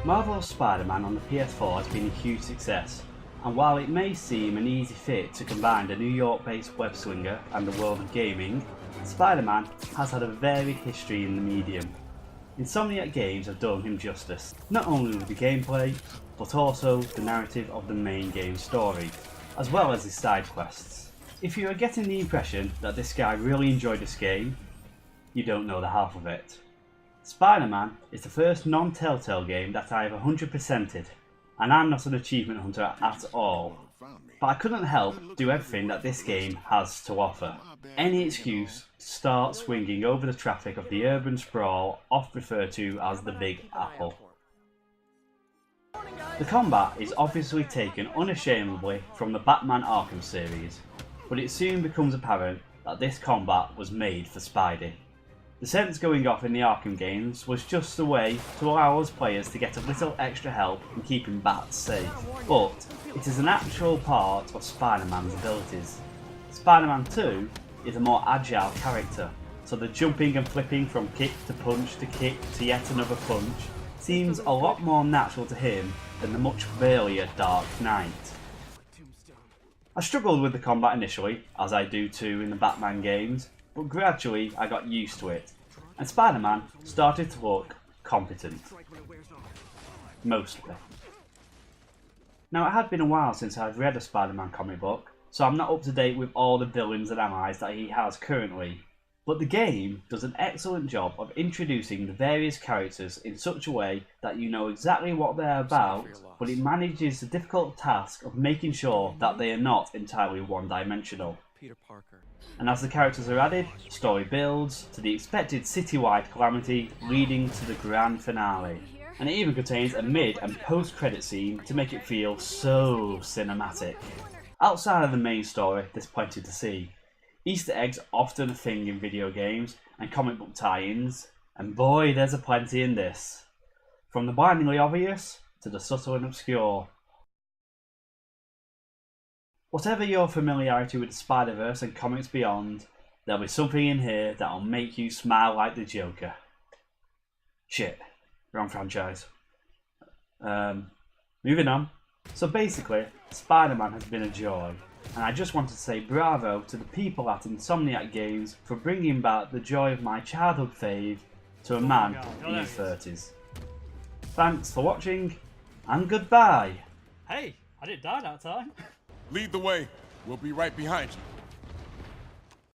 Marvel's Spider-Man on the PS4 has been a huge success, and while it may seem an easy fit to combine the New York-based web swinger and the world of gaming, Spider-Man has had a varied history in the medium. Insomniac Games have done him justice, not only with the gameplay, but also the narrative of the main game story, as well as his side quests. If you are getting the impression that this guy really enjoyed this game, you don't know the half of it. Spider-Man is the first non-Telltale game that I have 100%ed, and I'm not an achievement hunter at all. But I couldn't help do everything that this game has to offer. Any excuse to start swinging over the traffic of the urban sprawl, oft referred to as the Big Apple. The combat is obviously taken unashamedly from the Batman Arkham series, but it soon becomes apparent that this combat was made for Spidey. The sentence going off in the Arkham games was just a way to allow us players to get a little extra help in keeping bats safe, but it is an actual part of Spider-Man's abilities. Spider-Man 2 is a more agile character, so the jumping and flipping from kick to yet another punch seems a lot more natural to him than the much burlier Dark Knight. I struggled with the combat initially, as I do too in the Batman games, but gradually I got used to it, and Spider-Man started to look competent. Mostly. Now it had been a while since I've read a Spider-Man comic book, so I'm not up to date with all the villains and allies that he has currently, but the game does an excellent job of introducing the various characters in such a way that you know exactly what they're about, but it manages the difficult task of making sure that they are not entirely one-dimensional. And as the characters are added, story builds to the expected citywide calamity leading to the grand finale. And it even contains a mid and post-credit scene to make it feel so cinematic. Outside of the main story, there's plenty to see. Easter eggs are often a thing in video games and comic book tie-ins, and boy there's a plenty in this. From the blindingly obvious to the subtle and obscure. Whatever your familiarity with the Spider-Verse and comics beyond, there'll be something in here that'll make you smile like the Joker. Shit, wrong franchise. Moving on. So basically, Spider-Man has been a joy, and I just wanted to say bravo to the people at Insomniac Games for bringing back the joy of my childhood fave to a man in his 30s. Thanks for watching, and goodbye! Hey, I didn't die that time. Lead the way. We'll be right behind you.